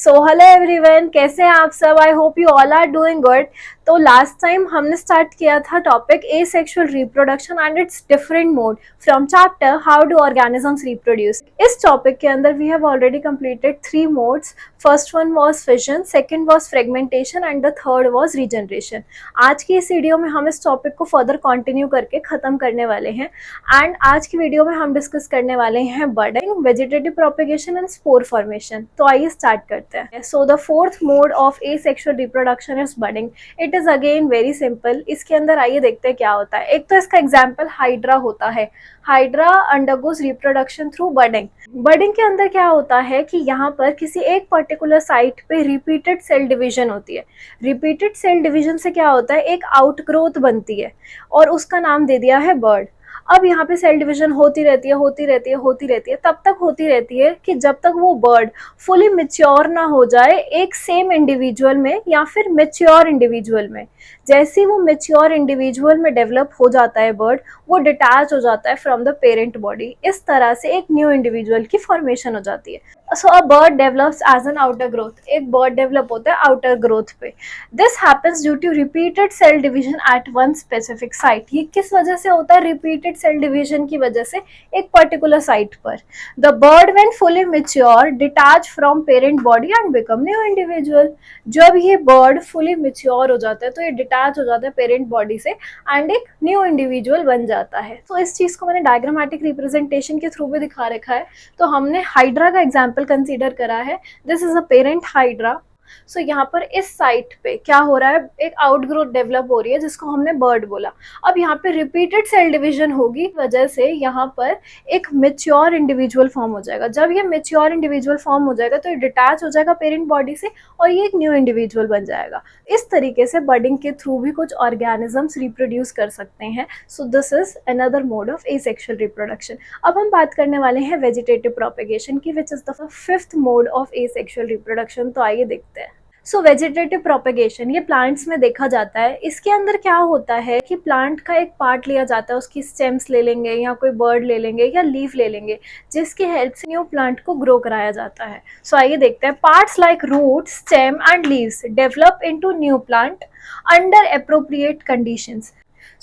So hello everyone, कैसे हैं आप सब। I hope you all are doing good. तो लास्ट टाइम हमने स्टार्ट किया था topic asexual reproduction and it's different mode from chapter how do organisms reproduce. इस टॉपिक के अंदर we have already completed 3 modes. First one was fission, second was fragmentation and the third was regeneration. आज की इस video में हम इस topic को फर्दर कंटिन्यू करके खत्म करने वाले हैं एंड आज की वीडियो में हम डिस्कस करने वाले हैं budding, vegetative propagation and spore formation. तो आइए स्टार्ट करते हैं। So the fourth mode of asexual reproduction is budding. It is again very simple. इसके अंदर आइए देखते हैं क्या होता है। एक तो इसका एग्जाम्पल हाइड्रा होता है। Hydra undergoes reproduction through budding. Budding के अंदर क्या होता है कि यहाँ पर किसी एक पर्टिकुलर साइट पे रिपीटेड सेल डिवीजन होती है। रिपीटेड सेल डिवीजन से क्या होता है, एक आउटग्रोथ बनती है और उसका नाम दे दिया है बर्ड। अब यहाँ पे सेल डिवीजन होती रहती है, तब तक होती रहती है कि जब तक वो बर्ड फुली मेच्योर ना हो जाए एक सेम इंडिविजुअल में या फिर मेच्योर इंडिविजुअल में। जैसे ही वो मेच्योर इंडिविजुअल में डेवलप हो जाता है बर्ड, वो डिटैच हो जाता है फ्रॉम द पेरेंट बॉडी। इस तरह से एक न्यू इंडिविजुअल की फॉर्मेशन हो जाती है। So a bud develops as an outer growth. एक बर्ड डेवलप होता है आउटर ग्रोथ पे। This happens due to repeated cell division at one specific site. ये किस वजह से होता है? रिपीटेड सेल डिवीजन की वजह से एक पर्टिकुलर साइट पर। The bird when fully mature detach from parent body and become new individual. जब ये बर्ड फुली मैच्योर हो जाता है तो ये डिटैच हो जाता है पेरेंट बॉडी से एंड एक न्यू इंडिविजुअल बन जाता है। तो इस चीज को मैंने डायग्रामेटिक रिप्रेजेंटेशन के थ्रू भी दिखा रखा है। तो हमने हाइड्रा का एग्जाम्पल कंसीडर करा है। This is a parent hydra. So यहाँ पर इस साइट पे क्या हो रहा है, एक आउटग्रोथ डेवलप हो रही है जिसको हमने बर्ड बोला। अब यहाँ पे रिपीटेड सेल डिवीजन होगी, वजह से यहाँ पर एक मेच्योर इंडिविजुअल फॉर्म हो जाएगा। जब ये मेच्योर इंडिविजुअल फॉर्म हो जाएगा तो ये डिटैच हो जाएगा पेरेंट बॉडी से और ये एक न्यू इंडिविजुअल बन जाएगा। इस तरीके से बडिंग के थ्रू भी कुछ ऑर्गेनिजम्स रिप्रोड्यूस कर सकते हैं। So this is another mode of asexual reproduction. अब हम बात करने वाले हैं वेजिटेटिव प्रोपेगेशन की, which is the fifth mode of asexual reproduction. तो आइए देखते हैं। सो वेजिटेटिव प्रोपेगेशन ये प्लांट्स में देखा जाता है। इसके अंदर क्या होता है कि प्लांट का एक पार्ट लिया जाता है, उसकी स्टेम्स ले लेंगे या कोई बर्ड ले लेंगे या लीफ ले लेंगे, जिसकी हेल्प से न्यू प्लांट को ग्रो कराया जाता है। सो आइए देखते हैं। Parts like root, stem and leaves develop into new plant under appropriate conditions.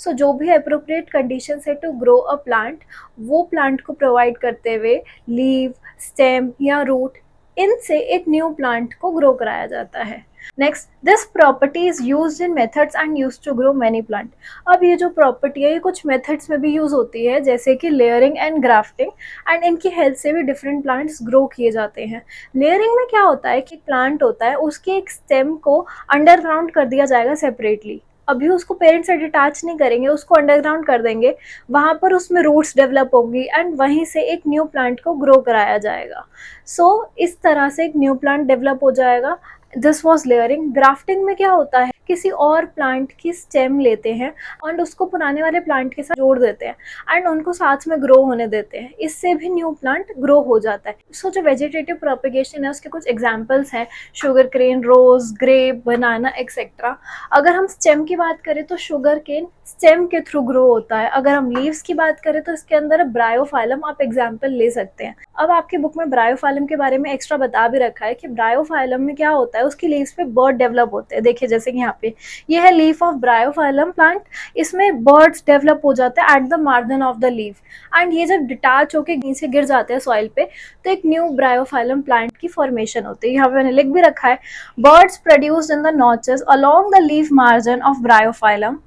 So जो भी अप्रोप्रिएट कंडीशन है टू ग्रो अ प्लांट, वो प्लांट को प्रोवाइड करते हुए लीव, स्टेम या रूट, इनसे एक न्यू प्लांट को ग्रो कराया जाता है। Next, this property is used in methods and used to grow many plant. अब ये जो प्रॉपर्टी है ये कुछ मेथड्स में भी यूज होती है, जैसे कि लेयरिंग एंड ग्राफ्टिंग, एंड इनकी हेल्प से भी डिफरेंट प्लांट्स ग्रो किए जाते हैं। लेयरिंग में क्या होता है कि प्लांट होता है, उसके एक स्टेम को अंडरग्राउंड कर दिया जाएगा सेपरेटली। अभी उसको पेरेंट से डिटैच नहीं करेंगे, उसको अंडरग्राउंड कर देंगे, वहाँ पर उसमें रूट्स डेवलप होंगी एंड वहीं से एक न्यू प्लांट को ग्रो कराया जाएगा। सो इस तरह से एक न्यू प्लांट डेवलप हो जाएगा। This was layering. ग्राफ्टिंग में क्या होता है, किसी और प्लांट की स्टेम लेते हैं एंड उसको पुराने वाले प्लांट के साथ जोड़ देते हैं एंड उनको साथ में ग्रो होने देते हैं, इससे भी न्यू प्लांट ग्रो हो जाता है। सो जो वेजिटेटिव प्रोपेगेशन है उसके कुछ एग्जांपल्स हैं, शुगर केन, रोज, ग्रेप, बनाना एक्सेट्रा। अगर हम स्टेम की बात करें तो शुगर केन स्टेम के थ्रू ग्रो होता है। अगर हम लीव्स की बात करें तो इसके अंदर ब्रायोफाइलम आप एग्जाम्पल ले सकते हैं। अब आपकी बुक में ब्रायोफाइलम के बारे में एक्स्ट्रा बता भी रखा है कि ब्रायोफाइलम में क्या होता है, उसकी लीव्स पे बर्ड डेवलप होते हैं। देखिए जैसे कि यहाँ पे ये है लीफ ऑफ ब्रायोफाइलम प्लांट, इसमें बर्ड्स डेवलप हो जाते हैं at the margin of the leaf and ये जब डिटैच होकर नीचे गिर जाते हैं सॉइल पे तो एक न्यू ब्रायोफाइलम प्लांट की फॉर्मेशन होती है। यहाँ पे मैंने लिख भी रखा है, birds produced in the notches along the leaf margin of Bryophyllum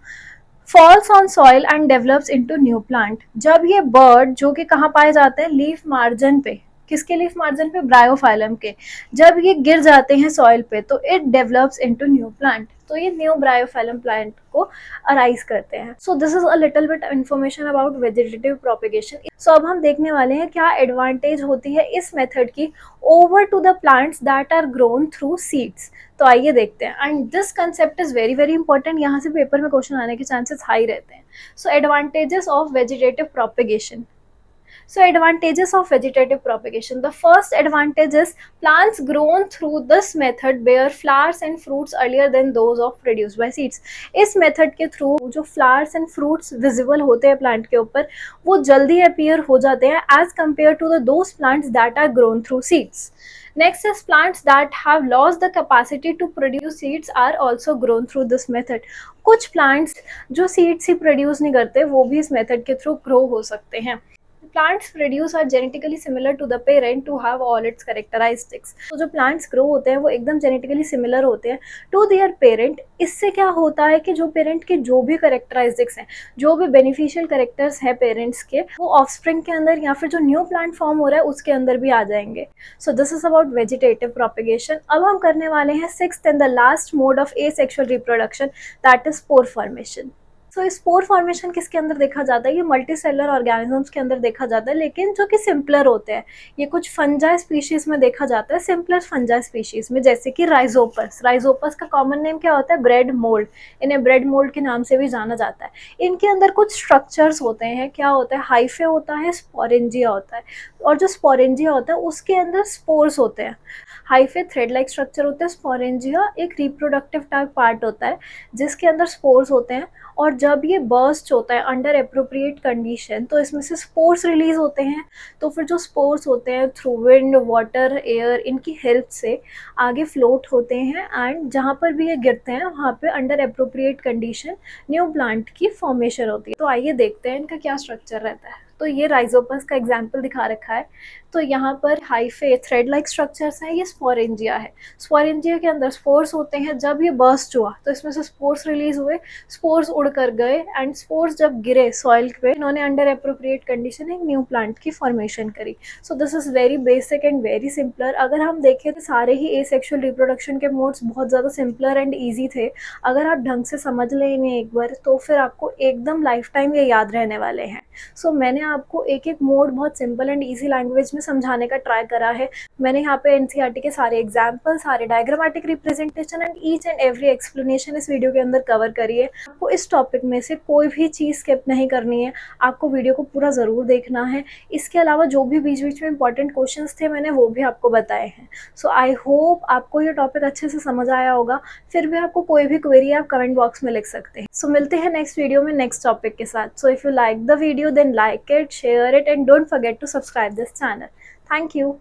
falls on soil and develops into new plant. जब ये बर्ड जो कि कहाँ पाए जाते हैं, लीफ मार्जिन पे, किसके लीफ मार्जिन पे, ब्रायोफाइलम के, जब ये गिर जाते हैं सॉइल पे तो it develops into new plant. तो ये न्यू ब्रायोफाइलम प्लांट को अराइज करते हैं। So this is a little bit information about vegetative propagation. सो अब हम देखने वाले हैं क्या एडवांटेज होती है इस मेथड की over to the plants that are grown through seeds. तो आइए देखते हैं। And this concept is very very important, यहाँ से पेपर में क्वेश्चन आने के चांसेस हाई रहते हैं। So advantages of vegetative propagation. So advantages of vegetative propagation. The first advantage is plants grown through this method bear flowers and fruits earlier than those of produced by seeds. इस method के through जो flowers and fruits visible होते हैं plant के ऊपर वो जल्दी appear हो जाते हैं as compare to the those plants that are grown through seeds. Next is plants that have lost the capacity to produce seeds are also grown through this method. कुछ plants जो seeds ही produce नहीं करते वो भी इस method के through grow हो सकते हैं. Plants produce are genetically similar to the parent to have all its characteristics. तो जो plants grow होते हैं वो एकदम genetically similar होते हैं to their parent. इससे क्या होता है कि जो parent के जो भी characteristics हैं, जो भी beneficial characters हैं parents के, वो offspring के अंदर या फिर जो new plant form हो रहा है उसके अंदर भी आ जाएंगे. So this is about vegetative propagation. अब हम करने वाले हैं sixth and the last mode of asexual reproduction, that is spore formation. So spore formation किसके अंदर देखा जाता है? ये मल्टी सेलर ऑर्गेनिजम्स के अंदर देखा जाता है, लेकिन जो कि सिंपलर होते हैं. ये कुछ फंजाई स्पीशीज में देखा जाता है, सिंपलर फंजाई स्पीशीज में, जैसे कि राइजोपस. राइजोपस का कॉमन नेम क्या होता है? Bread mould. इन्हें ब्रेड मोल्ड के नाम से भी जाना जाता है. इनके अंदर कुछ स्ट्रक्चर्स होते हैं. क्या होता है? हाइफे होता है, स्पोरेंजिया होता है, और जो स्पोरेंजिया होता है उसके अंदर स्पोर्स होते हैं. हाइफे थ्रेड लाइक स्ट्रक्चर होता है, स्पोरेंजिया एक रिप्रोडक्टिव टाइप पार्ट होता है जिसके अंदर स्पोर्स होते हैं. और जब ये बर्स्ट होता है अंडर अप्रोप्रिएट कंडीशन तो इसमें से स्पोर्स रिलीज होते हैं. तो फिर जो स्पोर्स होते हैं थ्रू विंड, वाटर, एयर, इनकी हेल्प से आगे फ्लोट होते हैं एंड जहाँ पर भी ये गिरते हैं वहाँ पे under appropriate condition new plant की फॉर्मेशन होती है. तो आइए देखते हैं इनका क्या स्ट्रक्चर रहता है. तो ये राइजोपस का एग्जाम्पल दिखा रखा है. तो यहाँ पर हाइफे थ्रेड लाइक स्ट्रक्चर्स हैं. ये स्पोरेंजिया है. स्पोरेंजिया के अंदर स्पोर्स होते हैं. जब ये बर्स्ट हुआ तो इसमें से स्पोर्स रिलीज हुए, स्पोर्स उड़ कर गए एंड स्पोर्स जब गिरे सॉइल पे इन्होंने अंडर अप्रोप्रिएट कंडीशन एक न्यू प्लांट की फॉर्मेशन करी. सो this is very basic and very simpler. अगर हम देखें तो सारे ही एसेक्सुअल रिप्रोडक्शन के मोड्स बहुत ज़्यादा सिंपलर एंड ईजी थे. अगर आप ढंग से समझ लें इन्हें एक बार तो फिर आपको एकदम लाइफ टाइम ये याद रहने वाले हैं. सो मैंने आपको एक एक मोड बहुत सिंपल एंड ईजी लैंग्वेज में समझाने का ट्राई करा है. मैंने यहाँ पे एनसीईआरटी के सारे एग्जाम्पल, सारे diagrammatic representation and each and every explanation इस वीडियो के अंदर कवर करी है. आपको इस टॉपिक में से कोई भी चीज़ स्किप नहीं करनी है. आपको वीडियो को पूरा ज़रूर देखना है. इसके अलावा जो भी बीच बीच में इंपॉर्टेंट क्वेश्चंस थे मैंने वो भी आपको बताए हैं. सो आई होप आपको ये टॉपिक अच्छे से समझ आया होगा. फिर भी आपको कोई भी क्वेरी आप कमेंट बॉक्स में लिख सकते हैं. सो मिलते हैं नेक्स्ट वीडियो में नेक्स्ट टॉपिक के साथ. So if you like the video then like it, share it and don't forget to subscribe this channel. Thank you.